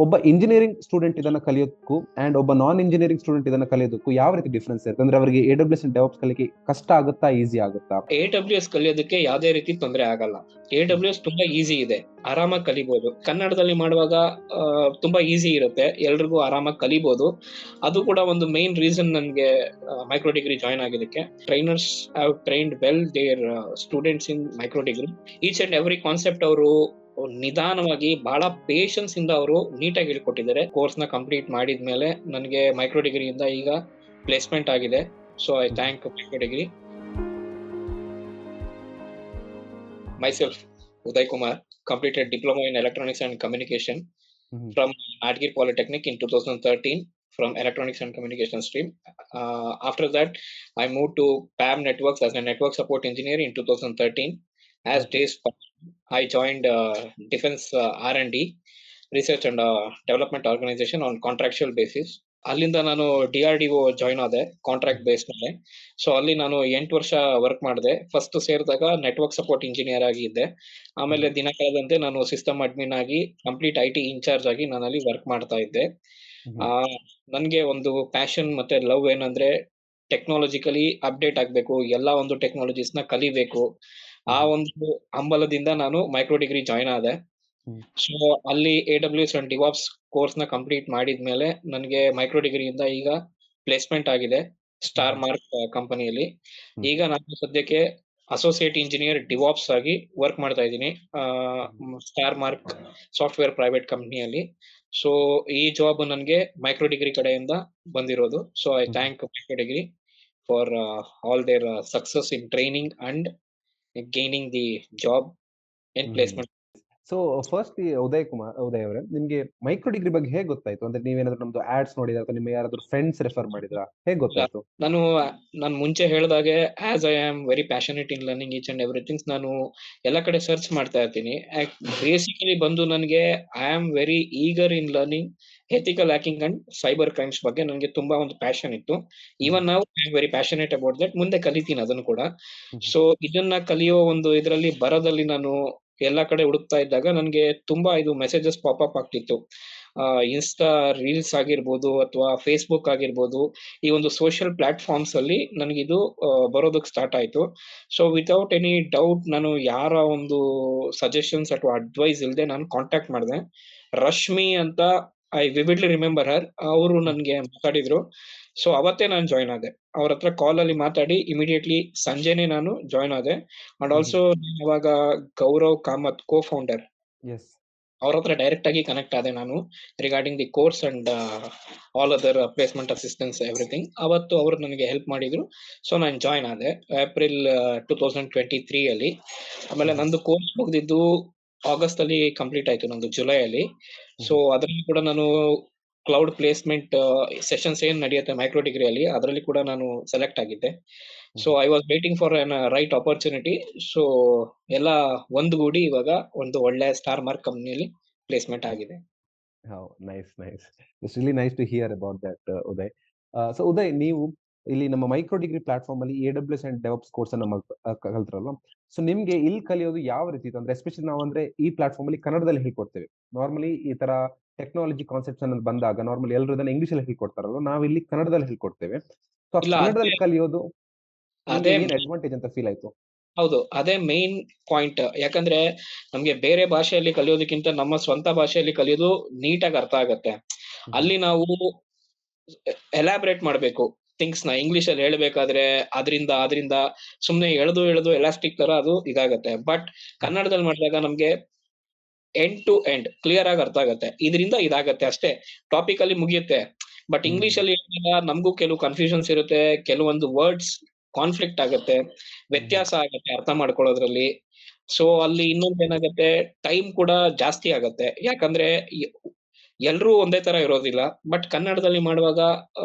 ಒಬ್ಬ engineering student ಇದನ್ನ ಕಲಿಯೋದಕ್ಕೂ and ಒಬ್ಬ ನಾನ್ ಇಂಜಿನಿಯರಿಂಗ್ ಸ್ಟೂಡೆಂಟ್ ಇದನ್ನ ಕಲಿಯೋದಕ್ಕೂ ಯಾವ ರೀತಿ ಡಿಫ್ರೆನ್ಸ್ ಇರುತ್ತೆ? ಅಂದ್ರೆ ಅವರಿಗೆ AWS ಅಂಡ್ DevOps ಕಲಿಕೆ ಕಷ್ಟ ಆಗುತ್ತಾ, ಈಸಿ ಆಗುತ್ತಾ? AWS ಕಲಿಯೋದಕ್ಕೆ ಯಾವುದೇ ರೀತಿ ತೊಂದರೆ ಆಗಲ್ಲ. AWS ತುಂಬಾ ಈಸಿ ಇದೆ, ಆರಾಮಾಗಿ ಕಲಿಬಹುದು. ಕನ್ನಡದಲ್ಲಿ ಮಾಡುವಾಗ ತುಂಬಾ ಈಸಿ ಇರುತ್ತೆ, ಎಲ್ರಿಗೂ ಆರಾಮಾಗಿ ಕಲಿಬಹುದು. ಅದು ಕೂಡ ಒಂದು ಮೇನ್ ರೀಸನ್ ನನಗೆ ಮೈಕ್ರೋ ಡಿಗ್ರಿ ಜಾಯ್ನ್ ಆಗಿದ್ದಕ್ಕೆ. Trainers have trained well their students in micro degree. Each and every concept ಅವರು ನಿಧಾನವಾಗಿ ಬಹಳ ಪೇಷನ್ಸ್ ಇಂದ ಅವರು ನೀಟಾಗಿ ಹೇಳ್ಕೊಟ್ಟಿದ್ದಾರೆ. ಕೋರ್ಸ್ ನ ಕಂಪ್ಲೀಟ್ ಮಾಡಿದ್ಮೇಲೆ ನನಗೆ ಮೈಕ್ರೋ ಡಿಗ್ರಿಯಿಂದ ಈಗ ಪ್ಲೇಸ್ಮೆಂಟ್ ಆಗಿದೆ. So I thank micro degree. Myself, Uday Kumar, completed Diploma in Electronics and Communication from Adgir Polytechnic in 2013 from Electronics and Communication stream. After that, I moved to PAM Networks as a network support engineer in 2013. As days passed, I joined Defense R&D, Research and Development Organization on contractual basis. ಅಲ್ಲಿಂದ ನಾನು DRDO join ಆದೆ contract base ಮೇಲೆ. So ಅಲ್ಲಿ ನಾನು 8 ವರ್ಷ work ಮಾಡಿದೆ. First ಸೇರಿದಾಗ network support engineer ಆಗಿ ಇದ್ದೆ. ಆಮೇಲೆ ದಿನ ಕಳೆದಂತೆ ನಾನು ಸಿಸ್ಟಮ್ ಅಡ್ಮಿನ್ ಆಗಿ ಕಂಪ್ಲೀಟ್ IT ಇನ್ಚಾರ್ಜ್ ಆಗಿ ನಾನು ಅಲ್ಲಿ ವರ್ಕ್ ಮಾಡ್ತಾ ಇದ್ದೆ. ನನ್ಗೆ ಒಂದು ಪ್ಯಾಷನ್ ಮತ್ತೆ ಲವ್ ಏನಂದ್ರೆ ಟೆಕ್ನಾಲಜಿಕಲಿ ಅಪ್ಡೇಟ್ ಆಗ್ಬೇಕು, ಎಲ್ಲಾ ಒಂದು ಟೆಕ್ನಾಲಜೀಸ್ ನ ಕಲಿಬೇಕು. ಆ ಒಂದು ಹಂಬಲದಿಂದ ನಾನು ಮೈಕ್ರೋ ಡಿಗ್ರಿ ಜಾಯ್ನ್ ಆದೆ. ಸೊ ಅಲ್ಲಿ AWS ಅಂಡ್ DevOps ಕೋರ್ಸ್ ನ ಕಂಪ್ಲೀಟ್ ಮಾಡಿದ್ಮೇಲೆ ನನಗೆ ಮೈಕ್ರೋ ಡಿಗ್ರಿಯಿಂದ ಈಗ ಪ್ಲೇಸ್ಮೆಂಟ್ ಆಗಿದೆ ಸ್ಟಾರ್ ಮಾರ್ಕ್ ಕಂಪನಿಯಲ್ಲಿ. ಈಗ ನಾನು ಸದ್ಯಕ್ಕೆ ಅಸೋಸಿಯೇಟ್ ಇಂಜಿನಿಯರ್ DevOps ಆಗಿ ವರ್ಕ್ ಮಾಡ್ತಾ ಇದ್ದೀನಿ ಸ್ಟಾರ್ ಮಾರ್ಕ್ ಸಾಫ್ಟ್ವೇರ್ ಪ್ರೈವೇಟ್ ಕಂಪನಿಯಲ್ಲಿ. ಸೊ ಈ ಜಾಬ್ ನನಗೆ ಮೈಕ್ರೋ ಡಿಗ್ರಿ ಕಡೆಯಿಂದ ಬಂದಿರೋದು. So I thank micro degree for all their success in training and gaining the job in placement. So first Uday ಅವರೇ, ನಿಮ್ಗೆ ಮೈಕ್ರೋ ಡಿಗ್ರಿ ಬಗ್ಗೆ ಹೇಗೆ ಗೊತ್ತಾಯ್ತು? ಅಂದ್ರೆ ನೀವೇನಾದ್ರೂ ನಮ್ದು ಆಡ್ಸ್ ನೋಡಿದ್ರ ಅಥವಾ ನಿಮ್ಮ ಯಾರಾದ್ರೂ ಫ್ರೆಂಡ್ಸ್ ರೆಫರ್ ಮಾಡಿದ್ರಾ? ಹೇಗೆ ಗೊತ್ತಾಯ್ತು? ನಾನು ಮುಂಚೆ ಹೇಳಿದಾಗೆ as I am very passionate in learning each and everything, ನಾನು ಎಲ್ಲ ಕಡೆ ಸರ್ಚ್ ಮಾಡ್ತಾ ಇರ್ತೀನಿ. ಬೇಸಿಕಲಿ ಬಂದು ನನಗೆ I am very eager in learning ethical hacking and cyber crimes ಬಗ್ಗೆ ನನಗೆ ತುಂಬಾ ಒಂದು ಪ್ಯಾಷನ್ ಇತ್ತು. ಈವನ್ ನಾವು I am very passionate about that. ಮುಂದೆ ಕಲಿತೀನಿ ಅದನ್ನು ಕೂಡ. ಸೊ ಇದನ್ನ ಕಲಿಯೋ ಒಂದು ಇದರಲ್ಲಿ ಬರದಲ್ಲಿ ನಾನು ಎಲ್ಲಾ ಕಡೆ ಹುಡುಕ್ತಾ ಇದ್ದಾಗ ನನಗೆ ತುಂಬಾ ಇದು ಮೆಸೇಜಸ್ ಪಾಪಪ್ ಆಗ್ತಿತ್ತು. ಇನ್ಸ್ಟಾ ರೀಲ್ಸ್ ಆಗಿರ್ಬೋದು ಅಥವಾ ಫೇಸ್ಬುಕ್ ಆಗಿರ್ಬೋದು, ಈ ಒಂದು ಸೋಷಿಯಲ್ ಪ್ಲಾಟ್ಫಾರ್ಮ್ಸ್ ಅಲ್ಲಿ ನನಗಿದು ಬರೋದಕ್ಕೆ ಸ್ಟಾರ್ಟ್ ಆಯ್ತು. ಸೊ ವಿತೌಟ್ ಎನಿ ಡೌಟ್ ನಾನು ಯಾರ ಒಂದು ಸಜೆಷನ್ಸ್ ಅಥವಾ ಅಡ್ವೈಸ್ ಇಲ್ಲದೆ ನಾನು ಕಾಂಟ್ಯಾಕ್ಟ್ ಮಾಡಿದೆ. ರಶ್ಮಿ ಅಂತ, ಐ ವಿವಿಡ್ಲಿ ರಿಮೆಂಬರ್ ಹರ್, ಅವರು ನನಗೆ ಮಾತಾಡಿದ್ರು. ಸೊ ಅವತ್ತೇ ನಾನು ಜಾಯ್ನ್ ಆದೆ. ಅವ್ರ ಹತ್ರ ಕಾಲ್ ಅಲ್ಲಿ ಮಾತಾಡಿ ಇಮಿಡಿಯೇಟ್ಲಿ ಸಂಜೆನೆ ನಾನು ಜಾಯ್ನ್ ಆದೆ. ಅಂಡ್ ಆಲ್ಸೋ ಅವಾಗ ಗೌರವ್ ಕಾಮತ್ ಕೋ ಫೌಂಡರ್, ಅವ್ರ ಹತ್ರ ಡೈರೆಕ್ಟ್ ಆಗಿ ಕನೆಕ್ಟ್ ಆದೆ ನಾನು regarding the course and all other placement assistance everything. ಅವತ್ತು ಅವರು ನನಗೆ ಹೆಲ್ಪ್ ಮಾಡಿದ್ರು. ಸೊ ನಾನು ಜಾಯ್ನ್ ಆದೆ ಏಪ್ರಿಲ್ 2023 ಅಲ್ಲಿ. ಆಮೇಲೆ ನಂದು ಕೋರ್ಸ್ ಮುಗಿದಿದ್ದು ಆಗಸ್ಟ್ ಅಲ್ಲಿ ಕಂಪ್ಲೀಟ್ ಆಯ್ತು, ನಂದು ಜುಲೈ ಅಲ್ಲಿ. ಸೊ ಅದರಲ್ಲಿ ಕೂಡ ನಾನು ಕ್ಲೌಡ್ ಪ್ಲೇಸ್ಮೆಂಟ್ ಸೆಷನ್ಸ್ ಏನ್ ನಡೆಯುತ್ತೆ ಮೈಕ್ರೋ ಡಿಗ್ರಿಯಲ್ಲಿ, ಅದರಲ್ಲಿ ಕೂಡ ನಾನು ಸೆಲೆಕ್ಟ್ ಆಗಿದ್ದೆ. So I was waiting for an right opportunity. So ಎಲ್ಲ ಒಂದುಗೂಡಿ ಇವಾಗ ಒಂದು ಒಳ್ಳೆ ಸ್ಟಾರ್ ಮಾರ್ಕ್ ಕಂಪನಿಯಲ್ಲಿ ಪ್ಲೇಸ್ಮೆಂಟ್ ಆಗಿದೆ. Nice. It's really nice to hear about that Uday. So Uday, ನೀವು ಇಲ್ಲಿ ನಮ್ಮ ಮೈಕ್ರೋ ಡಿಗ್ರಿ ಪ್ಲಾಟ್ಫಾರ್ಮ್ ಅಲ್ಲಿ AWS ಅಂಡ್ DevOps ಕೋರ್ಸ್ ಅನ್ನ ಕಲ್ತ್ರಲ್ಲ. ಸೊ ನಿಮ್ಗೆ ಇಲ್ಲಿ ಕಲಿಯೋದು ಯಾವ ರೀತಿ ಇತ್ತು? ಅಂದ್ರೆ ಎಸ್ಪೆಷಲಿ ನಾವು ಅಂದ್ರೆ ಈ ಪ್ಲಾಟ್ಫಾರ್ಮ್ ಅಲ್ಲಿ ಕನ್ನಡದಲ್ಲಿ ಹೇಳ್ಕೊಡ್ತೇವೆ. ನಾರ್ಮಲಿ ಈ ತರ ಟೆಕ್ನಾಲಜಿ ಕಾನ್ಸೆಪ್ಟ್ಸ್ ಅನ್ನೋದು ಬಂದಾಗ ನಾರ್ಮಲಿ ಎಲ್ಲರೂ ಇದನ್ನ ಇಂಗ್ಲಿಷ್ ಅಲ್ಲಿ ಹೇಳ್ಕೊಡ್ತಾರಲ್ಲ, ನಾವು ಇಲ್ಲಿ ಕನ್ನಡದಲ್ಲಿ ಹೇಳ್ಕೊಡ್ತೇವೆ. ಸೊ ಕನ್ನಡದಲ್ಲಿ ಕಲಿಯೋದು ಏನ್ ಅಡ್ವಾಂಟೇಜ್ ಅಂತ ಫೀಲ್ ಆಯ್ತು? ಹೌದು, ಅದೇ ಮೇನ್ ಪಾಯಿಂಟ್. ಯಾಕಂದ್ರೆ ನಮ್ಗೆ ಬೇರೆ ಭಾಷೆಯಲ್ಲಿ ಕಲಿಯೋದಕ್ಕಿಂತ ನಮ್ಮ ಸ್ವಂತ ಭಾಷೆಯಲ್ಲಿ ಕಲಿಯೋದು ನೀಟಾಗಿ ಅರ್ಥ ಆಗತ್ತೆ. ಅಲ್ಲಿ ನಾವು ಎಲಾಬ್ರೇಟ್ ಮಾಡ್ಬೇಕು ಥಿಂಗ್ಸ್ ನ. ಇಂಗ್ಲಿಷ್ ಅಲ್ಲಿ ಹೇಳ್ಬೇಕಾದ್ರೆ ಅದರಿಂದ ಸುಮ್ನೆ ಎಳೆದು ಎಲಾಸ್ಟಿಕ್ ತರ ಅದು ಇದಾಗತ್ತೆ. ಬಟ್ ಕನ್ನಡದಲ್ಲಿ ಮಾಡಿದಾಗ ನಮ್ಗೆ ಎಂಡ್ ಟು ಎಂಡ್ ಕ್ಲಿಯರ್ ಆಗಿ ಅರ್ಥ ಆಗತ್ತೆ. ಇದರಿಂದ ಇದಾಗತ್ತೆ ಅಷ್ಟೇ, ಟಾಪಿಕ್ ಅಲ್ಲಿ ಮುಗಿಯುತ್ತೆ. ಬಟ್ ಇಂಗ್ಲಿಷ್ ಅಲ್ಲಿ ನಮಗೂ ಕೆಲವು ಕನ್ಫ್ಯೂಷನ್ಸ್ ಇರುತ್ತೆ, ಕೆಲವೊಂದು ವರ್ಡ್ಸ್ ಕಾನ್ಫ್ಲಿಕ್ಟ್ ಆಗತ್ತೆ, ವ್ಯತ್ಯಾಸ ಆಗತ್ತೆ ಅರ್ಥ ಮಾಡ್ಕೊಳ್ಳೋದ್ರಲ್ಲಿ. ಸೊ ಅಲ್ಲಿ ಇನ್ನೊಂದು ಏನಾಗತ್ತೆ, ಟೈಮ್ ಕೂಡ ಜಾಸ್ತಿ ಆಗತ್ತೆ. ಯಾಕಂದ್ರೆ ಎಲ್ರೂ ಒಂದೇ ತರ ಇರೋದಿಲ್ಲ. ಬಟ್ ಕನ್ನಡದಲ್ಲಿ ಮಾಡುವಾಗ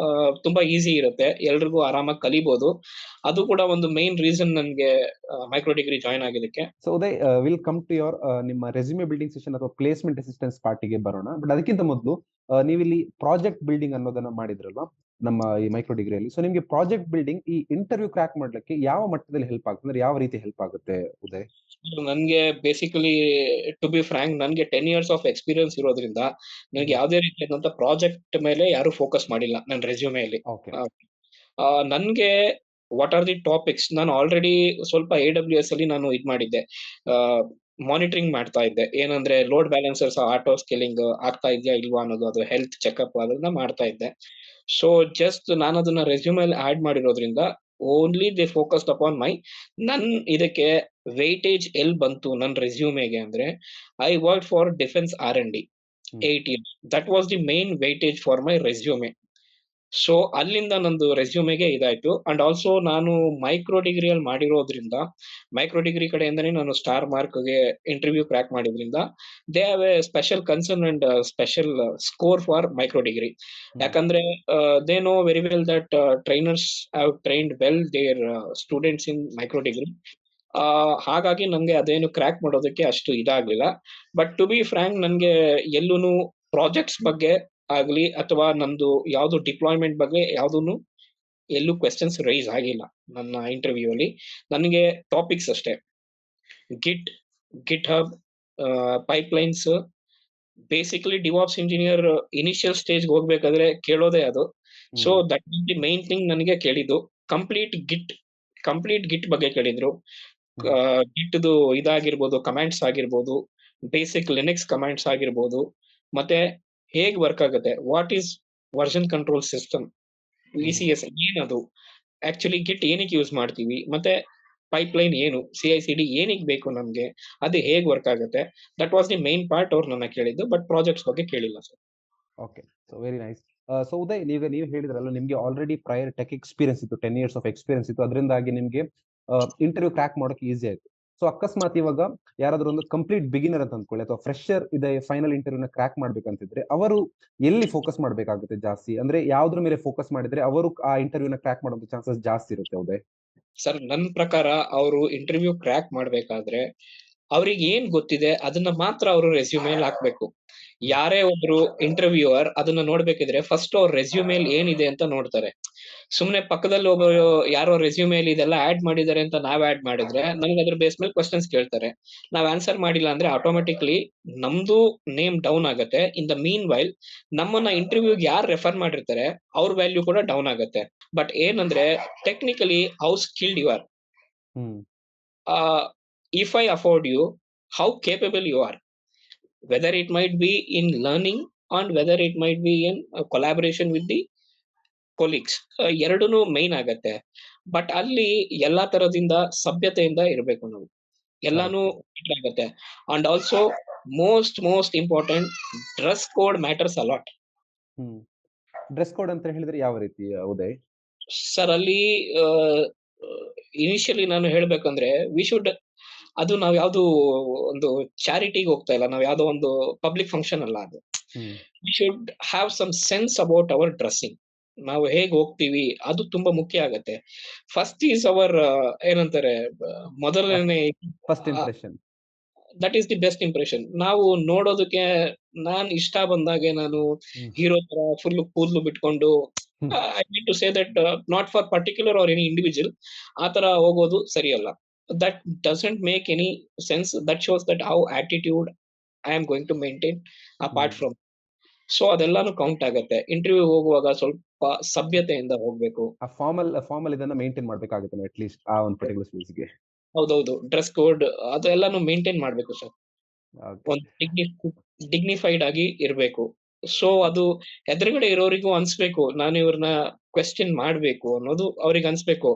ತುಂಬಾ ಈಸಿ ಇರುತ್ತೆ, ಎಲ್ರಿಗೂ ಆರಾಮಾಗಿ ಕಲಿಬಹುದು. ಅದು ಕೂಡ ಒಂದು ಮೇನ್ ರೀಸನ್ ನನ್ಗೆ ಮೈಕ್ರೋ ಡಿಗ್ರಿ ಜಾಯ್ನ್ ಆಗಿದ್ದಕ್ಕೆ. So Uday, will come to your ನಿಮ್ಮ ರೆಸ್ಯೂಮೆ ಬಿಲ್ಡಿಂಗ್ ಸೆಷನ್ ಅಥವಾ ಪ್ಲೇಸ್ಮೆಂಟ್ ಅಸಿಸ್ಟೆನ್ಸ್ ಪಾರ್ಟಿಗೆ ಬರೋಣ. ಬಟ್ ಅದಕ್ಕಿಂತ ಮೊದಲು ನೀವಿಲ್ಲಿ ಪ್ರಾಜೆಕ್ಟ್ ಬಿಲ್ಡಿಂಗ್ ಅನ್ನೋದನ್ನ ಮಾಡಿದ್ರಲ್ವಾ? ನಮ್ಮ ಈ ಮೈಕ್ರೋ ಡಿಗ್ರಿಯಲ್ಲಿ. ಸೊ ನಿಮ್ಗೆ ಪ್ರಾಜೆಕ್ಟ್ ಬಿಲ್ಡಿಂಗ್ ಈ ಇಂಟರ್ವ್ಯೂ ಕ್ರ್ಯಾಕ್ ಮಾಡ್ಲಿಕ್ಕೆ ಯಾವ ಮಟ್ಟದಲ್ಲಿ ಹೆಲ್ಪ್ ಆಗುತ್ತೆ, ಅಂದ್ರೆ ಯಾವ ರೀತಿ ಹೆಲ್ಪ್ ಆಗುತ್ತೆ ಉದಯ್? ನನ್ಗೆ ಬೇಸಿಕಲಿ ಟು ಬಿ ಫ್ರಾಂಕ್ ನನ್ಗೆ 10 ಇಯರ್ಸ್ ಆಫ್ ಎಕ್ಸ್ಪೀರಿಯನ್ಸ್ ಇರೋದ್ರಿಂದ ನನಗೆ ಯಾವುದೇ ರೀತಿಯಾದಂತ ಪ್ರಾಜೆಕ್ಟ್ ಮೇಲೆ ಯಾರು ಫೋಕಸ್ ಮಾಡಿಲ್ಲ ನನ್ನ ರೆಸ್ಯೂಮೆಯಲ್ಲಿ. ಓಕೆ. ನನ್ಗೆ ವಾಟ್ ಆರ್ ದಿ ಟಾಪಿಕ್ಸ್, ನಾನು ಆಲ್ರೆಡಿ ಸ್ವಲ್ಪ AWS ಅಲ್ಲಿ ನಾನು ಇದ್ ಮಾಡಿದ್ದೆ, ಮಾನಿಟರಿಂಗ್ ಮಾಡ್ತಾ ಇದ್ದೆ. ಏನಂದ್ರೆ ಲೋಡ್ ಬ್ಯಾಲೆನ್ಸರ್ಸ್ ಆಟೋ ಸ್ಕೇಲಿಂಗ್ ಆಗ್ತಾ ಇದೆಯಾ ಇಲ್ವಾ ಅನ್ನೋದು, ಅದು ಹೆಲ್ತ್ ಚೆಕಪ್ ಅದನ್ನ ಮಾಡ್ತಾ ಇದ್ದೆ. ಸೊ ಜಸ್ಟ್ ನಾನು ಅದನ್ನ ರೆಸ್ಯೂಮೆಲ್ಲಿ ಆಡ್ ಮಾಡಿರೋದ್ರಿಂದ ಓನ್ಲಿ ದೇ ಫೋಕಸ್ಡ್ ಅಪಾನ್ ಮೈ, ನನ್ ಇದಕ್ಕೆ ವೇಟೇಜ್ ಎಲ್ ಬಂತು ನನ್ ರೆಸ್ಯೂಮೆಗೆ ಅಂದ್ರೆ I work for defence R&D 8 years. That was the main weightage for my resume. So ಅಲ್ಲಿಂದ ನಂದು ರೆಸ್ಯೂಮೆಗೆ ಇದಾಯ್ತು. ಅಂಡ್ ಆಲ್ಸೋ ನಾನು ಮೈಕ್ರೋ ಡಿಗ್ರಿಯಲ್ಲಿ ಮಾಡಿರೋದ್ರಿಂದ, ಮೈಕ್ರೋ ಡಿಗ್ರಿ ಕಡೆಯಿಂದನೇ ನಾನು ಸ್ಟಾರ್ ಮಾರ್ಕ್ಗೆ ಇಂಟರ್ವ್ಯೂ ಕ್ರ್ಯಾಕ್ ಮಾಡಿದ್ರಿಂದ they have a special concern and special score for micro degree. ಯಾಕಂದ್ರೆ they know very well that trainers have trained well their students in micro degree. ಹಾಗಾಗಿ ನಂಗೆ ಅದೇನು ಕ್ರ್ಯಾಕ್ ಮಾಡೋದಕ್ಕೆ ಅಷ್ಟು ಇದಾಗ್ಲಿಲ್ಲ. ಬಟ್ ಟು ಬಿ ಫ್ರಾಂಕ್ ನನ್ಗೆ ಎಲ್ಲೂನು ಪ್ರಾಜೆಕ್ಟ್ಸ್ ಬಗ್ಗೆ ಆಗ್ಲಿ ಅಥವಾ ನಂದು ಯಾವ್ದು ಡಿಪ್ಲಾಯ್ಮೆಂಟ್ ಬಗ್ಗೆ ಯಾವ್ದೂನು ಎಲ್ಲೂ ಕ್ವೆಶ್ಚನ್ಸ್ ರೈಸ್ ಆಗಿಲ್ಲ ನನ್ನ ಇಂಟರ್ವ್ಯೂ ಅಲ್ಲಿ. ನನಗೆ ಟಾಪಿಕ್ಸ್ ಅಷ್ಟೇ, git, GitHub, pipelines, basically DevOps engineer initial stage ಹೋಗ್ಬೇಕಾದ್ರೆ ಕೇಳೋದೇ ಅದು. So that is the main thing ನನಗೆ ಕೇಳಿದ್ದು. ಕಂಪ್ಲೀಟ್ ಗಿಟ್ ಬಗ್ಗೆ ಕೇಳಿದ್ರು. ಗಿಟ್ದು ಇದಾಗಿರ್ಬೋದು, ಕಮಾಂಡ್ಸ್ ಆಗಿರ್ಬೋದು, ಬೇಸಿಕ್ ಲಿನಕ್ಸ್ ಕಮಾಂಡ್ಸ್ ಆಗಿರ್ಬೋದು, ಮತ್ತೆ ಹೇಗ್ ವರ್ಕ್ ಆಗುತ್ತೆ, what is version control system, VCS ಏನದು, ಆಕ್ಚುಲಿ ಗಿಟ್ ಏನಕ್ಕೆ ಯೂಸ್ ಮಾಡ್ತೀವಿ, ಮತ್ತೆ ಪೈಪ್ಲೈನ್ ಏನು, CI/CD ಏನಕ್ಕೆ ಬೇಕು ನಮ್ಗೆ, ಅದು ಹೇಗ್ ವರ್ಕ್ ಆಗುತ್ತೆ. That was the main part ಅವ್ರು ನನ್ನ ಕೇಳಿದ್ದು. ಬಟ್ ಪ್ರಾಜೆಕ್ಟ್ಸ್ ಬಗ್ಗೆ ಕೇಳಿಲ್ಲ sir. Okay. So very nice. So Uday, ನೀವು ಹೇಳಿದ್ರಲ್ಲ ನಿಮ್ಗೆ ಆಲ್ರೆಡಿ ಪ್ರಯರ್ ಟೆಕ್ ಎಕ್ಸ್ಪೀರಿಯನ್ಸ್ ಇತ್ತು, 10 ಇಯರ್ಸ್ ಆಫ್ ಎಕ್ಸ್ಪೀರಿಯನ್ಸ್ ಇತ್ತು, ಅದರಿಂದಾಗಿ ನಿಮ್ಗೆ ಇಂಟರ್ವ್ಯೂ ಕ್ರ್ಯಾಕ್ ಮಾಡೋಕೆ ಈಸಿ ಆಯ್ತು. ಸೊ ಅಕಸ್ಮಾತ್ ಇವಾಗ ಯಾರಾದ್ರೂ ಒಂದು ಕಂಪ್ಲೀಟ್ ಬಿಗಿನರ್ ಅಂತ ಅಂದ್ಕೊಳ್ಳಿ, ಅಥವಾ ಫ್ರೆಶರ್ ಇದೆ ಫೈನಲ್ ಇಂಟರ್ವ್ಯೂನ ಕ್ರ್ಯಾಕ್ ಮಾಡ್ಬೇಕಂತಿದ್ರೆ ಅವರು ಎಲ್ಲಿ ಫೋಕಸ್ ಮಾಡ್ಬೇಕಾಗುತ್ತೆ ಜಾಸ್ತಿ, ಅಂದ್ರೆ ಯಾವ್ದ್ರ ಮೇಲೆ ಫೋಕಸ್ ಮಾಡಿದ್ರೆ ಅವರು ಆ ಇಂಟರ್ವ್ಯೂನ ಕ್ರ್ಯಾಕ್ ಮಾಡುವಂತ ಚಾನ್ಸಸ್ ಜಾಸ್ತಿ ಇರುತ್ತೆ ಉದಯ್? ಸರ್ ನನ್ ಪ್ರಕಾರ ಅವರು ಇಂಟರ್ವ್ಯೂ ಕ್ರ್ಯಾಕ್ ಮಾಡ್ಬೇಕಾದ್ರೆ ಅವ್ರಿಗೆ ಏನ್ ಗೊತ್ತಿದೆ ಅದನ್ನ ಮಾತ್ರ ಅವರು ರೆಸ್ಯೂಮೇಲ್ ಹಾಕ್ಬೇಕು. ಯಾರೇ ಒಬ್ರು ಇಂಟರ್ವ್ಯೂವರ್ ಅದನ್ನ ನೋಡ್ಬೇಕಿದ್ರೆ ಫಸ್ಟ್ ಅವ್ರ ರೆಸ್ಯೂಮೇಲ್ ಏನಿದೆ ಅಂತ ನೋಡ್ತಾರೆ. ಸುಮ್ನೆ ಪಕ್ಕದಲ್ಲಿ ಒಬ್ಬರು ಯಾರೋ ರೆಸ್ಯೂಮೇಲ್ ಇದೆಲ್ಲ ಆಡ್ ಮಾಡಿದ್ದಾರೆ ಅಂತ ನಾವ್ ಆಡ್ ಮಾಡಿದ್ರೆ ನಮ್ಗೆ ಅದ್ರ ಬೇಸ್ ಮೇಲೆ ಕ್ವಶನ್ಸ್ ಕೇಳ್ತಾರೆ. ನಾವ್ ಆನ್ಸರ್ ಮಾಡಿಲ್ಲ ಅಂದ್ರೆ ಆಟೋಮೆಟಿಕ್ಲಿ ನಮ್ದು ನೇಮ್ ಡೌನ್ ಆಗುತ್ತೆ. ಇನ್ ದ ಮೀನ್ ವೈಲ್ ನಮ್ಮನ್ನ ಇಂಟರ್ವ್ಯೂಗೆ ಯಾರು ರೆಫರ್ ಮಾಡಿರ್ತಾರೆ ಅವ್ರ ವ್ಯಾಲ್ಯೂ ಕೂಡ ಡೌನ್ ಆಗುತ್ತೆ. ಬಟ್ ಏನಂದ್ರೆ technically how skilled you are, if I afford you, how capable you are, whether it might be in learning and whether it might be in collaboration with the colleagues, ಎರಡೂನು ಮೈನ್ ಆಗತ್ತೆ. But ಅಲ್ಲಿ ಎಲ್ಲಾ ತರದಿಂದ ಸಭ್ಯತೆಯಿಂದ ಇರಬೇಕು ನಾವು, ಎಲ್ಲಾನು ಇದಾಗತ್ತೆ. And also most important, dress code matters a lot. Dress code ಅಂತ ಹೇಳಿದ್ರೆ ಯಾವ ರೀತಿ ಉದಯ್? ಸರ್ ಅಲ್ಲಿ ಇನಿಷಿಯಲಿ ನಾನು ಹೇಳ್ಬೇಕಂದ್ರೆ ವಿ ಶುಡ್, ಅದು ನಾವ್ ಯಾವ್ದು ಒಂದು ಚಾರಿಟಿಗೆ ಹೋಗ್ತಾ ಇಲ್ಲ, ನಾವ್ ಯಾವ್ದೋ ಒಂದು ಪಬ್ಲಿಕ್ ಫಂಕ್ಷನ್ ಅಲ್ಲ ಅದು. We should have some sense about our dressing. ನಾವು ಹೇಗ್ ಹೋಗ್ತೀವಿ ಅದು ತುಂಬಾ ಮುಖ್ಯ ಆಗತ್ತೆ. ಫಸ್ಟ್ ಈಸ್ ಅವರ್ ಏನಂತಾರೆ, ಮೊದಲನೇ first impression, that is the best impression. ನಾವು ನೋಡೋದಕ್ಕೆ ನಾನ್ ಇಷ್ಟ ಬಂದಾಗೆ ನಾನು ಹೀರೋ ತರ ಫುಲ್ ಕೂದಲು ಬಿಟ್ಕೊಂಡು, I mean to say that not for particular or any individual, ಆ ತರ ಹೋಗೋದು ಸರಿಯಲ್ಲ. That doesn't make any sense. That shows that how attitude I am going to maintain apart from. So ಅದೆಲ್ಲಾನು count ಆಗತ್ತೆ. Interview ಹೋಗುವಾಗ ಸ್ವಲ್ಪ ಸಭ್ಯತೆಯಿಂದ ಹೋಗ್ಬೇಕು. Formal ಇದನ್ನ ಮೇಂಟೈನ್ ಮಾಡ್ಬೇಕಾಗುತ್ತೆ ಅಟ್ ಲೀಸ್ಟ್ ಆ ಒಂದು ಪರ್ಟಿಕ್ಯುಲರ್ ಸ್ಪೇಸ್ಗೆ. ಹೌದೌದು, ಡ್ರೆಸ್ ಕೋಡ್ ಅದೆಲ್ಲಾನು ಮೇಂಟೈನ್ ಮಾಡ್ಬೇಕು ಸರ್. ಒಂದು ಡಿಗ್ನಿಫೈಡ್ ಆಗಿ ಇರ್ಬೇಕು. ಸೊ ಅದು ಎದುರುಗಡೆ ಇರೋರಿಗೂ ಅನ್ಸ್ಬೇಕು, ನಾನು ಇವ್ರನ್ನ ಕ್ವೆಶ್ಚನ್ ಮಾಡ್ಬೇಕು ಅನ್ನೋದು ಅವ್ರಿಗೆ ಅನ್ಸ್ಬೇಕು.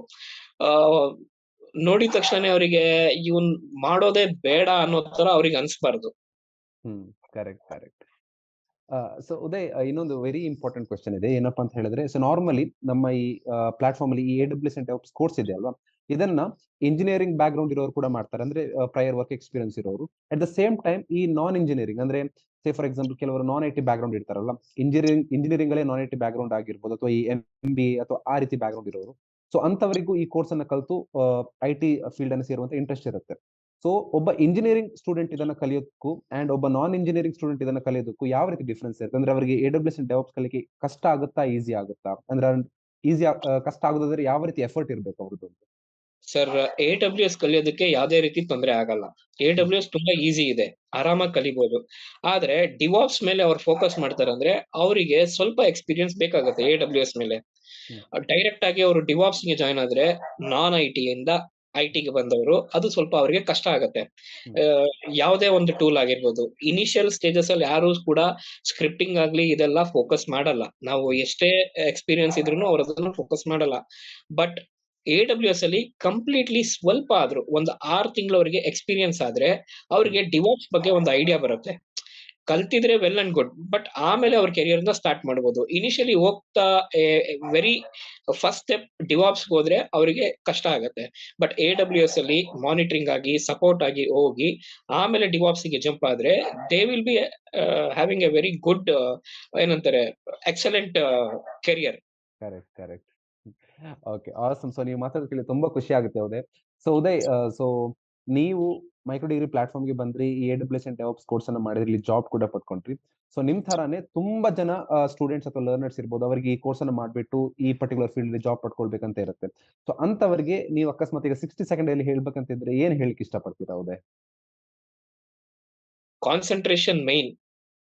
ನೋಡಿದ ತಕ್ಷಣ ಅವರಿಗೆ ಇವನ್ ಮಾಡೋದೇ ಬೇಡ ಅನ್ನೋ ತರ ಅವ್ರಿಗೆ ಅನ್ಸ್ಬಾರ್ದು. ಕರೆಕ್ಟ್. ಸೊ ಉದಯ್, ಇನ್ನೊಂದು ವೆರಿ ಇಂಪಾರ್ಟೆಂಟ್ ಕ್ವೆಶ್ಚನ್ ಇದೆ. ಏನಪ್ಪಾ ಅಂತ ಹೇಳಿದ್ರೆ, ಸೊ ನಾರ್ಮಲಿ ನಮ್ಮ ಈ ಪ್ಲಾಟ್ಫಾರ್ಮ್ ಅಲ್ಲಿ ಈ AWS ಅಂಡ್ DevOps ಕೋರ್ಸ್ ಇದೆ ಅಲ್ವಾ, ಇದನ್ನ ಇಂಜಿನಿಯರಿಂಗ್ ಬ್ಯಾಕ್ ಗ್ರೌಂಡ್ ಇರೋರು ಕೂಡ ಮಾಡ್ತಾರೆ, ಅಂದ್ರೆ ಪ್ರಯರ್ ವರ್ಕ್ ಎಕ್ಸ್ಪೀರಿಯನ್ಸ್ ಇರೋರು. ಅಟ್ ದ ಸೇಮ್ ಟೈಮ್ ಈ ನಾನ್ ಇಂಜಿನಿಯರಿಂಗ್ ಅಂದ್ರೆ ಸೇ ಫಾರ್ ಎಕ್ಸಾಂಪಲ್ ಕೆಲವರು ನಾನ್ IT ಬ್ಯಾಕ್ ಗ್ರೌಂಡ್ ಇರ್ತಾರಲ್ಲ, ಇಂಜಿನಿಯರಿಂಗ್ ಅಲ್ಲೇ ನಾನ್ IT ಬ್ಯಾಕ್ ಗ್ರೌಂಡ್ ಆಗಿರ್ಬೋದು, ಅಥವಾ ಈ MBA ಅಥವಾ ಆ ರೀತಿ ಬ್ಯಾಕ್ ಗ್ರೌಂಡ್ ಇರೋರು. ಸೊ ಅಂತವರಿಗೂ ಈ ಕೋರ್ಸ್ ಅನ್ನ ಕಲಿತು IT ಫೀಲ್ಡ್ ಅನ್ನು ಸೇರುವಂತ ಇಂಟ್ರೆಸ್ಟ್ ಇರುತ್ತೆ. ಸೊ ಒಬ್ಬ ಇಂಜಿನಿಯರಿಂಗ್ ಸ್ಟೂಡೆಂಟ್ ಇದನ್ನ ಕಲಿಯೋದಕ್ಕೂ ಅಂಡ್ ಒಬ್ಬ ನಾನ್ ಇಂಜಿನಿಯರಿಂಗ್ ಸ್ಟೂಡೆಂಟ್ ಇದನ್ನ ಕಲಿಯೋದಕ್ಕೂ ಯಾವ ರೀತಿ ಡಿಫ್ರೆನ್ಸ್ ಇರುತ್ತೆ? ಅಂದ್ರೆ ಅವರಿಗೆ AWS ಅಂಡ್ ಡೆವಲಪ್ಸ್ ಕಲಿಕೆ ಕಷ್ಟ ಆಗುತ್ತಾ, ಈಸಿ ಆಗುತ್ತಾ? ಅಂದ್ರೆ ಈಸಿ ಕಷ್ಟ ಆಗೋದಾದ್ರೆ ಯಾವ ರೀತಿ ಎಫರ್ಟ್ ಇರ್ಬೇಕು ಅವ್ರದ್ದು? ಸರ್, AWS ಕಲಿಯೋದಕ್ಕೆ ಯಾವುದೇ ರೀತಿ ತೊಂದರೆ ಆಗಲ್ಲ. AWS ತುಂಬಾ ಈಸಿ ಇದೆ. ಆರಾಮಾಗಿ ಕಲಿಬಹುದು. ಆದ್ರೆ ಡಿವಾಪ್ಸ್ ಮೇಲೆ ಅವ್ರು ಫೋಕಸ್ ಮಾಡ್ತಾರಂದ್ರೆ ಅವರಿಗೆ ಸ್ವಲ್ಪ ಎಕ್ಸ್ಪೀರಿಯನ್ಸ್ ಬೇಕಾಗುತ್ತೆ AWS ಮೇಲೆ. ಹ್ಮ್. ಡೈರೆಕ್ಟ್ ಆಗಿ ಅವರು ಡಿವಾಪ್ಸ್‌ಗೆ ಜಾಯಿನ್ ಆದ್ರೆ ನಾನ್ ಐಟಿ ಇಂದ ಐಟಿಗೆ ಬಂದವರು ಅದು ಸ್ವಲ್ಪ ಅವರಿಗೆ ಕಷ್ಟ ಆಗತ್ತೆ. ಹ್ಮ್. ಯಾವುದೇ ಒಂದು ಟೂಲ್ ಆಗಿರ್ಬೋದು. ಇನಿಷಿಯಲ್ ಸ್ಟೇಜಸ್ ಅಲ್ಲಿ ಯಾರು ಕೂಡ ಸ್ಕ್ರಿಪ್ಟಿಂಗ್ ಆಗ್ಲಿ ಇದೆಲ್ಲ ಫೋಕಸ್ ಮಾಡಲ್ಲ. ನಾವು ಎಷ್ಟೇ ಎಕ್ಸ್ಪೀರಿಯನ್ಸ್ ಇದ್ರೂನು ಅವ್ರು ಅದನ್ನ ಫೋಕಸ್ ಮಾಡಲ್ಲ. ಬಟ್ AWS ಅಲ್ಲಿ ಕಂಪ್ಲೀಟ್ಲಿ ಸ್ವಲ್ಪ ಆದ್ರೂ ಒಂದು 6 ತಿಂಗಳು ಅವರಿಗೆ ಎಕ್ಸ್ಪೀರಿಯನ್ಸ್ ಆದ್ರೆ ಅವರಿಗೆ ಡಿವಾಪ್ಸ್ ಬಗ್ಗೆ ಒಂದು ಐಡಿಯಾ ಬರುತ್ತೆ. ಕಲ್ತಿದ್ರೆ ವೆಲ್ ಅಂಡ್ ಗುಡ್. ಬಟ್ ಆಮೇಲೆ ಅವ್ರ ಕೆರಿಯರ್‌ನ ಸ್ಟಾರ್ಟ್ ಮಾಡ್ಬೋದು. ಇನಿಷಿಯಲಿ ಹೋಗ್ತಾ ವೆರಿ ಫಸ್ಟ್ ಸ್ಟೆಪ್ ಡಿವಾಪ್ಸ್‌ಗೆ ಹೋದ್ರೆ ಅವರಿಗೆ ಕಷ್ಟ ಆಗತ್ತೆ. ಬಟ್ AWS ಅಲ್ಲಿ ಮಾನಿಟರಿಂಗ್ ಆಗಿ, ಸಪೋರ್ಟ್ ಆಗಿ ಹೋಗಿ ಆಮೇಲೆ ಡಿವಾಪ್ಸ್‌ಗೆ ಜಂಪ್ ಆದ್ರೆ they will be having a very good ಏನಂತಾರೆ excellent career. Correct, correct. Okay, awesome. So ನೀವು ಮಾತಾಡೋದು ಕೇಳಿ ತುಂಬಾ ಖುಷಿ ಆಗುತ್ತೆ ಉದಯ್. ಸೊ ಉದಯ್, ಸೊ ನೀವು ಮೈಕ್ರೋ ಡಿಗ್ರಿ ಪ್ಲಾಟ್ಫಾರ್ಮ್‌ಗೆ ಬಂದ್ರಿ, ಈ AWS ಅಂಡ್ ಡೆವಲಪ್ಸ್ ಕೋರ್ಸ್ ಅನ್ನ ಮಾಡಿದ್ರಿ, ಇಲ್ಲಿ ಜಾಬ್ ಕೂಡ ಪಡ್ಕೊಂಡ್ರಿ. ಸೊ ನಿಮ್ ತರಾನೇ ತುಂಬಾ ಜನ ಸ್ಟೂಡೆಂಟ್ಸ್ ಅಥವಾ ಲರ್ನರ್ಸ್ ಇರ್ಬೋದು, ಅವರಿಗೆ ಈ ಕೋರ್ಸ್ ಅನ್ನ ಮಾಡ್ಬಿಟ್ಟು ಈ ಪರ್ಟಿಕ್ಯುಲರ್ ಫೀಲ್ಡ್ ಜಾಬ್ ಪಡ್ಕೊಳ್ಬೇಕಂತ ಇರುತ್ತೆ. ಸೊ ಅಂತವರಿಗೆ ನೀವು ಅಕಸ್ಮಾತ್ ಈಗ 60 ಸೆಕೆಂಡ್ ಅಲ್ಲಿ ಹೇಳ್ಬೇಕಂತಿದ್ರೆ ಏನ್ ಹೇಳಿಕ್ ಇಷ್ಟಪಡ್ತೀರಾ Uday? Concentration main.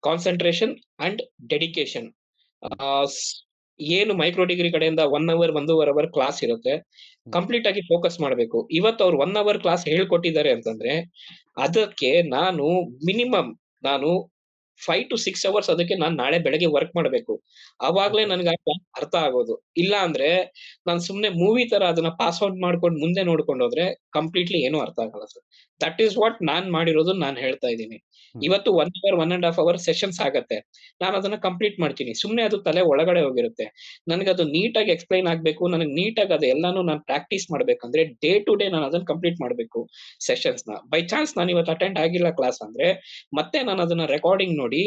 Concentration and dedication. ಏನು ಮೈಕ್ರೋ ಡಿಗ್ರಿ ಕಡೆಯಿಂದ 1 ಅವರ್, 1.5 ಅವರ್ ಕ್ಲಾಸ್ ಇರುತ್ತೆ. ಹ್ಮ್. ಕಂಪ್ಲೀಟ್ ಆಗಿ ಫೋಕಸ್ ಮಾಡಬೇಕು. ಇವತ್ತು ಅವ್ರು 1 ಅವರ್ ಕ್ಲಾಸ್ ಹೇಳ್ಕೊಟ್ಟಿದ್ದಾರೆ ಅಂತಂದ್ರೆ, ಅದಕ್ಕೆ ಮಿನಿಮಮ್ ನಾನು 5 ಟು 6 ಅವರ್ಸ್ ಅದಕ್ಕೆ ನಾನ್ ನಾಳೆ ಬೆಳಗ್ಗೆ ವರ್ಕ್ ಮಾಡ್ಬೇಕು. ಅವಾಗ್ಲೇ ಓಕೆ. ನನ್ಗೆ ಅರ್ಥ ಆಗೋದು. ಇಲ್ಲ ಅಂದ್ರೆ ನಾನ್ ಸುಮ್ನೆ ಮೂವಿ ತರ ಅದನ್ನ ಪಾಸ್ ಔಟ್ ಮಾಡ್ಕೊಂಡು ಮುಂದೆ ನೋಡ್ಕೊಂಡು ಹೋದ್ರೆ ಕಂಪ್ಲೀಟ್ಲಿ ಏನೂ ಅರ್ಥ ಆಗಲ್ಲ ಸರ್. ದಟ್ ಈಸ್ ವಾಟ್ ನಾನ್ ಮಾಡಿರೋದು ನಾನ್ ಹೇಳ್ತಾ ಇದ್ದೀನಿ. ಹ್ಮ್. ಇವತ್ತು 1 ಅವರ್, 1 ½ ಅವರ್ ಸೆಷನ್ಸ್ ಆಗತ್ತೆ. ನಾನ್ ಅದನ್ನ ಕಂಪ್ಲೀಟ್ ಮಾಡ್ತೀನಿ. ಸುಮ್ನೆ ಅದು ತಲೆ ಒಳಗಡೆ ಹೋಗಿರುತ್ತೆ. ನನಗದು ನೀಟಾಗಿ ಎಕ್ಸ್‌ಪ್ಲೈನ್ ಆಗ್ಬೇಕು. ನನಗ್ ನೀಟಾಗಿ ಅದು ಎಲ್ಲಾನು ನಾನ್ ಪ್ರಾಕ್ಟೀಸ್ ಮಾಡ್ಬೇಕಂದ್ರೆ ಡೇ ಟು ಡೇ ನಾನು ಅದನ್ನ ಕಂಪ್ಲೀಟ್ ಮಾಡ್ಬೇಕು ಸೆಷನ್ಸ್‌ನ. ಬೈ ಚಾನ್ಸ್ ನಾನು ಇವತ್ತು ಅಟೆಂಡ್ ಆಗಿಲ್ಲ ಕ್ಲಾಸ್ ಅಂದ್ರೆ, ಮತ್ತೆ ನಾನು ಅದನ್ನ ರೆಕಾರ್ಡಿಂಗ್ ನೋಡಿ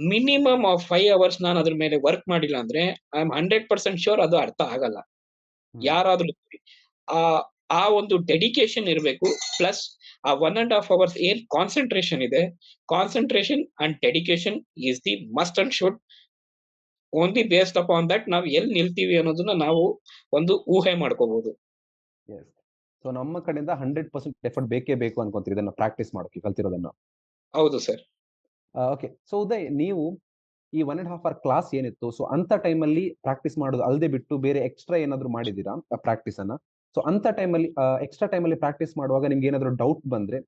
ಮಿನಿಮಮ್ ಆಫ್ 5 ಅವರ್ಸ್ ನಾನು ಅದ್ರ ಮೇಲೆ ವರ್ಕ್ ಮಾಡಿಲ್ಲ ಅಂದ್ರೆ, ಐ ಆಮ್ 100% ಶ್ಯೂರ್ ಅದು ಅರ್ಥ ಆಗಲ್ಲ. ಹ್ಮ್. ಯಾರಾದ್ರೂ ಇರ್ಲಿ. ಆ ಆ ಒಂದು ಡೆಡಿಕೇಶನ್ ಇರ್ಬೇಕು. ಪ್ಲಸ್ ಆ 1 ½ ಅವರ್ಸ್ ಏನ್ ಕಾನ್ಸಂಟ್ರೇಷನ್ ಇದೆ, concentration and dedication is the must and should. Only based upon that ನಾವ್ ಎಲ್ಲಿ ನಿಲ್ತೀವಿ ಅನ್ನೋದನ್ನ ನಾವು ಒಂದು ಊಹೆ ಮಾಡ್ಕೋಬಹುದು. ಎಸ್. ಸೊ ನಮ್ಮ ಕಡೆಯಿಂದ 100% ಎಫರ್ಟ್ ಬೇಕೇ ಬೇಕು ಅನ್ಕೊಂತೀರಿ ಇದನ್ನ ಪ್ರಾಕ್ಟೀಸ್ ಮಾಡೋಕೆ, ಕಲ್ತಿರೋದನ್ನ. ಹೌದು ಸರ್. ಓಕೆ. ಸೊ ಉದಯ್, ನೀವು ಈ 1 ½ ಅವರ್ ಕ್ಲಾಸ್ ಏನಿತ್ತು, ಸೊ ಅಂತ ಟೈಮಲ್ಲಿ ಪ್ರಾಕ್ಟೀಸ್ ಮಾಡೋದು ಅಲ್ಲದೆ ಬಿಟ್ಟು ಬೇರೆ ಎಕ್ಸ್ಟ್ರಾ ಏನಾದ್ರು ಮಾಡಿದೀರಾ ಪ್ರಾಕ್ಟೀಸ್ ಅನ್ನ? ಸೊ ಅಂತ ಟೈಮಲ್ಲಿ ಎಕ್ಸ್ಟ್ರಾ ಟೈಮಲ್ಲಿ ಪ್ರಾಕ್ಟೀಸ್ ಮಾಡುವಾಗ ನಿಮ್ಗೆ ಏನಾದ್ರು ಡೌಟ್ ಬಂದ್ರೆ,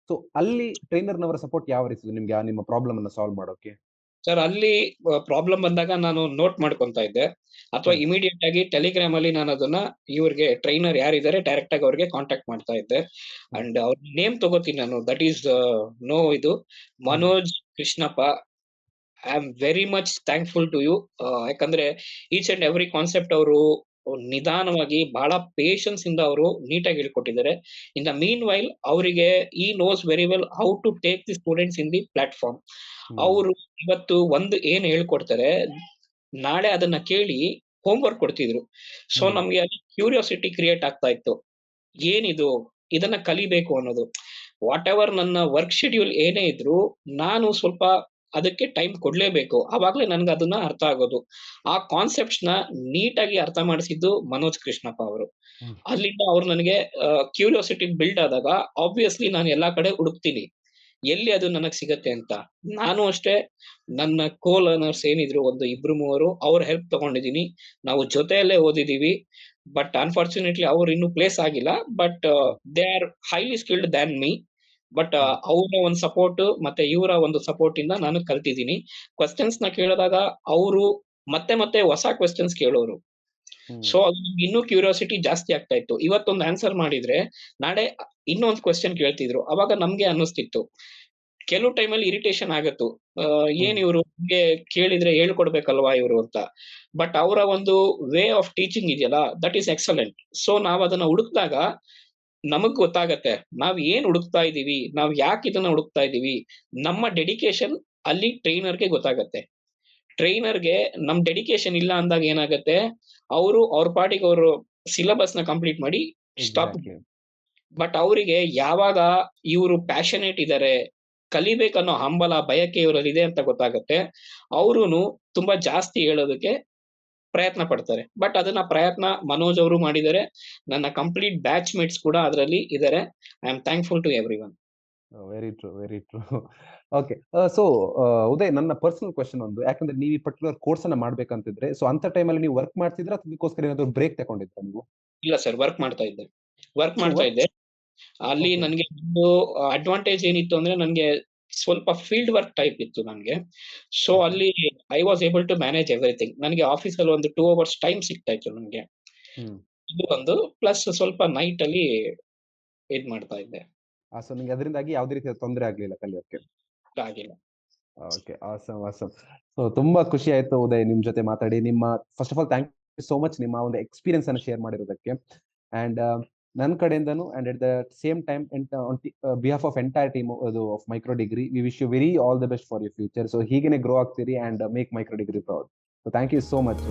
ಸೊ ಅಲ್ಲಿ ಟ್ರೈನರ್‌ನವರ ಸಪೋರ್ಟ್ ಯಾವ ರೀತಿ ಇದೆ ನಿಮ್ಗೆ ಆ ನಿಮ್ಮ ಪ್ರಾಬ್ಲಮ್ ಅನ್ನ ಸಾಲ್ವ್ ಮಾಡೋಕೆ? ಸರ್, ಅಲ್ಲಿ ಪ್ರಾಬ್ಲಮ್ ಬಂದಾಗ ನಾನು ನೋಟ್ ಮಾಡ್ಕೊಂತಾ ಇದ್ದೆ. ಅಥವಾ ಹ್ಮ್. ಇಮಿಡಿಯೇಟ್ ಆಗಿ ಟೆಲಿಗ್ರಾಮ್ ಅಲ್ಲಿ ನಾನು ಅದನ್ನ ಇವ್ರಿಗೆ ಟ್ರೈನರ್ ಯಾರಿದ್ದಾರೆ ಡೈರೆಕ್ಟ್ ಆಗಿ ಅವ್ರಿಗೆ ಕಾಂಟ್ಯಾಕ್ಟ್ ಮಾಡ್ತಾ ಇದ್ದೆ. ಹ್ಮ್. ಅಂಡ್ ಅವ್ರ ನೇಮ್ ತಗೋತೀನಿ ನಾನು. ದಟ್ ಈಸ್ ನೋ ಇದು hmm. Manoj Krishnappa. I am very much thankful to you. ಯಾಕಂದ್ರೆ ಈಚ್ ಅಂಡ್ ಎವ್ರಿ ಕಾನ್ಸೆಪ್ಟ್ ಅವರು ನಿಧಾನವಾಗಿ ಬಹಳ ಪೇಷನ್ಸ್ ಇಂದ ಅವರು ನೀಟಾಗಿ ಹೇಳ್ಕೊಟ್ಟಿದ್ದಾರೆ. ಇನ್ ದ ಮೀನ್ ವೈಲ್ ಅವರಿಗೆ ಈ knows very well how to take the students in the platform. Hmm. ಅವರು ಇವತ್ತು ಒಂದು ಏನ್ ಹೇಳ್ಕೊಡ್ತಾರೆ, ನಾಳೆ ಅದನ್ನ ಕೇಳಿ ಹೋಮ್ ವರ್ಕ್ ಕೊಡ್ತಿದ್ರು. So hmm. ನಮ್ಗೆ ಅಲ್ಲಿ ಕ್ಯೂರಿಯಾಸಿಟಿ ಕ್ರಿಯೇಟ್ ಆಗ್ತಾ ಇತ್ತು. ಏನಿದು? ಇದನ್ನ ಕಲಿಬೇಕು ಅನ್ನೋದು. ವಾಟ್ ಎವರ್ ನನ್ನ ವರ್ಕ್ ಶೆಡ್ಯೂಲ್ ಏನೇ ಇದ್ರು, ನಾನು ಸ್ವಲ್ಪ ಅದಕ್ಕೆ ಟೈಮ್ ಕೊಡ್ಲೇಬೇಕು. ಅವಾಗ್ಲೇ ನನ್ಗೆ ಅದನ್ನ ಅರ್ಥ ಆಗೋದು. ಆ ಕಾನ್ಸೆಪ್ಟ್ಸ್‌ನ ನೀಟಾಗಿ ಅರ್ಥ ಮಾಡಿಸಿದ್ದು ಮನೋಜ್ ಕೃಷ್ಣಪ್ಪ ಅವರು. ಹ್ಮ್. ಅಲ್ಲಿಂದ ಅವ್ರು ನನಗೆ ಕ್ಯೂರಿಯಾಸಿಟಿ ಬಿಲ್ಡ್ ಆದಾಗ ಆಬ್ವಿಯಸ್ಲಿ ನಾನು ಎಲ್ಲಾ ಕಡೆ ಹುಡುಕ್ತೀನಿ. ಎಲ್ಲಿ ಅದು ನನಗ್ ಸಿಗತ್ತೆ ಅಂತ. ನಾನು ಅಷ್ಟೇ ನನ್ನ ಲರ್ನರ್ಸ್ ಏನಿದ್ರು ಒಂದು ಇಬ್ರು ಮೂವರು ಅವ್ರ ಹೆಲ್ಪ್ ತಗೊಂಡಿದ್ದೀನಿ. ನಾವು ಜೊತೆಯಲ್ಲೇ ಓದಿದೀವಿ. ಬಟ್ ಅನ್ಫಾರ್ಚುನೇಟ್ಲಿ ಅವ್ರು ಇನ್ನೂ ಪ್ಲೇಸ್ ಆಗಿಲ್ಲ. But hmm. They are highly skilled than me. But hmm. ಅವ್ರ ಒಂದು ಸಪೋರ್ಟ್ ಮತ್ತೆ ಇವರ ಒಂದು ಸಪೋರ್ಟ್ ಇಂದ ನಾನು ಕಲ್ತಿದ್ದೀನಿ. ಕ್ವೆಶ್ಚನ್ಸ್‌ನ ಕೇಳಿದಾಗ ಅವರು ಮತ್ತೆ ಮತ್ತೆ ಹೊಸ ಕ್ವೆಶ್ಚನ್ಸ್ ಕೇಳೋರು. ಹ್ಮ್. ಸೊ ಅದು ನಮ್ಗೆ ಇನ್ನೂ ಕ್ಯೂರಿಯಾಸಿಟಿ ಜಾಸ್ತಿ ಆಗ್ತಾ ಇತ್ತು. ಇವತ್ತೊಂದು ಆನ್ಸರ್ ಮಾಡಿದ್ರೆ ನಾಳೆ ಇನ್ನೊಂದು ಕ್ವೆಶ್ಚನ್ ಕೇಳ್ತಿದ್ರು. ಅವಾಗ ನಮ್ಗೆ ಅನ್ನಿಸ್ತಿತ್ತು. ಕೆಲವು ಟೈಮಲ್ಲಿ ಇರಿಟೇಷನ್ ಆಗತ್ತು. ಹ್ಮ್. ಏನ್ ಇವ್ರು ಹಿಂಗೆ ಕೇಳಿದ್ರೆ ಹೇಳ್ಕೊಡ್ಬೇಕಲ್ವಾ ಇವ್ರು ಅಂತ. ಬಟ್ ಅವರ ಒಂದು ವೇ ಆಫ್ ಟೀಚಿಂಗ್ ಇದೆಯಲ್ಲ ದಟ್ ಈಸ್ ಎಕ್ಸಲೆಂಟ್. ಸೊ ನಾವ್ ಅದನ್ನ ಹುಡುಕ್ದಾಗ ನಮಗ್ ಗೊತ್ತಾಗತ್ತೆ. ನಾವ್ ಏನ್ ಹುಡುಕ್ತಾ ಇದೀವಿ? ನಾವ್ ಯಾಕ್ ಇದನ್ನ ಹುಡುಕ್ತಾ ಇದೀವಿ? ನಮ್ಮ ಡೆಡಿಕೇಶನ್ ಅಲ್ಲಿ ಟ್ರೈನರ್‌ಗೆ ಗೊತ್ತಾಗತ್ತೆ. ಟ್ರೈನರ್‌ಗೆ ನಮ್ ಡೆಡಿಕೇಶನ್ ಇಲ್ಲ ಅಂದಾಗ ಏನಾಗತ್ತೆ, ಅವ್ರ ಪಾಡಿಗೆ ಅವರು ಸಿಲೆಬಸ್‌ನ ಕಂಪ್ಲೀಟ್ ಮಾಡಿ ಸ್ಟಾಪ್. ಎಕ್ಸಾಕ್ಟ್ಲಿ. ಬಟ್ ಅವರಿಗೆ ಯಾವಾಗ ಇವರು ಪ್ಯಾಷನೇಟ್ ಇದಾರೆ, ಕಲಿಬೇಕನ್ನೋ ಹಂಬಲ, ಬಯಕೆ ಇವರಲ್ಲಿ ಇದೆ ಅಂತ ಗೊತ್ತಾಗುತ್ತೆ, ಅವರುನು ತುಂಬಾ ಜಾಸ್ತಿ ಹೇಳೋದಕ್ಕೆ ಪ್ರಯತ್ನ ಪಡ್ತಾರೆ. ಬಟ್ ಅದನ್ನ ಪ್ರಯತ್ನ ಮನೋಜ್ ಅವರು ಮಾಡಿದ್ದಾರೆ. ನನ್ನ ಕಂಪ್ಲೀಟ್ ಬ್ಯಾಚ್ ಮೇಟ್ಸ್ ಕೂಡ ಅದರಲ್ಲಿ ಇದ್ದಾರೆ. I am thankful to everyone. Very true, very true. Okay. So Uday, ನನ್ನ ಪರ್ಸನಲ್ ಕ್ವೆಶ್ಚನ್ ಒಂದು, ಯಾಕಂದ್ರೆ ನೀವು ಈ ಪರ್ಟಿಕ್ಯುಲರ್ ಕೋರ್ಸ್ ಅನ್ನ ಮಾಡ್ಬೇಕಂತಿದ್ರೆ, ಸೊ ಅಂತ ಟೈಮಲ್ಲಿ ನೀವು ವರ್ಕ್ ಮಾಡ್ತಿದ್ರ ಅಥವಾ ಅದಕ್ಕೋಸ್ಕರ ಏನಾದ್ರು ಬ್ರೇಕ್ ತಗೊಂಡಿದ್ರ ನೀವು? ಇಲ್ಲ ಸರ್, ವರ್ಕ್ ಮಾಡ್ತಾ ಇದ್ದೆ. ವರ್ಕ್ ಸೊ ಮಾಡ್ತಾ ಇದ್ದೆ. ಅಲ್ಲಿ ಓಕೆ. ನನ್ಗೆ ಒಂದು ಅಡ್ವಾಂಟೇಜ್ ಏನಿತ್ತು ಅಂದ್ರೆ ನನ್ಗೆ ಸ್ವಲ್ಪ ಫೀಲ್ಡ್ ವರ್ಕ್ ಟೈಪ್ ಇತ್ತು ನನ್ಗೆ. So okay. ಅಲ್ಲಿ I was able to manage everything. ನನಗೆ ಆಫೀಸಲ್ಲಿ ಒಂದು 2 ಅವರ್ಸ್ ಟೈಮ್ ಸಿಗ್ತಾ ಇತ್ತು ನನ್ಗೆ. ಹ್ಮ್. ಇದು ಒಂದು ಪ್ಲಸ್ ಸ್ವಲ್ಪ ನೈಟ್ ಅಲ್ಲಿ ಇದ್ ಮಾಡ್ತಾ ಇದ್ದೆ. ಸೊ ನಿಮ್ಗೆ ಅದರಿಂದಾಗಿ ಯಾವುದೇ ರೀತಿಯ ತೊಂದರೆ ಆಗ್ಲಿಲ್ಲ ಕಲಿಯೋಕೆ? ಆಗಿಲ್ಲ. Okay, awesome, awesome. ಸೊ ತುಂಬಾ ಖುಷಿ ಆಯ್ತು ಉದಯ್ ನಿಮ್ ಜೊತೆ ಮಾತಾಡಿ. ನಿಮ್ಮ first of all thank you so much ನಿಮ್ಮ ಒಂದು ಎಕ್ಸ್ಪೀರಿಯನ್ಸ್ ಅನ್ನು ಶೇರ್ ಮಾಡಿರೋದಕ್ಕೆ. ಅಂಡ್ ನನ್ನ ಕಡೆಯಿಂದನು and at the same time behalf of entire team ಅದು of micro degree, we wish you very all the best for your future. So ಹೀಗೇನೆ grow ಆಗ್ತೀರಿ and make micro degree proud. So thank you so much.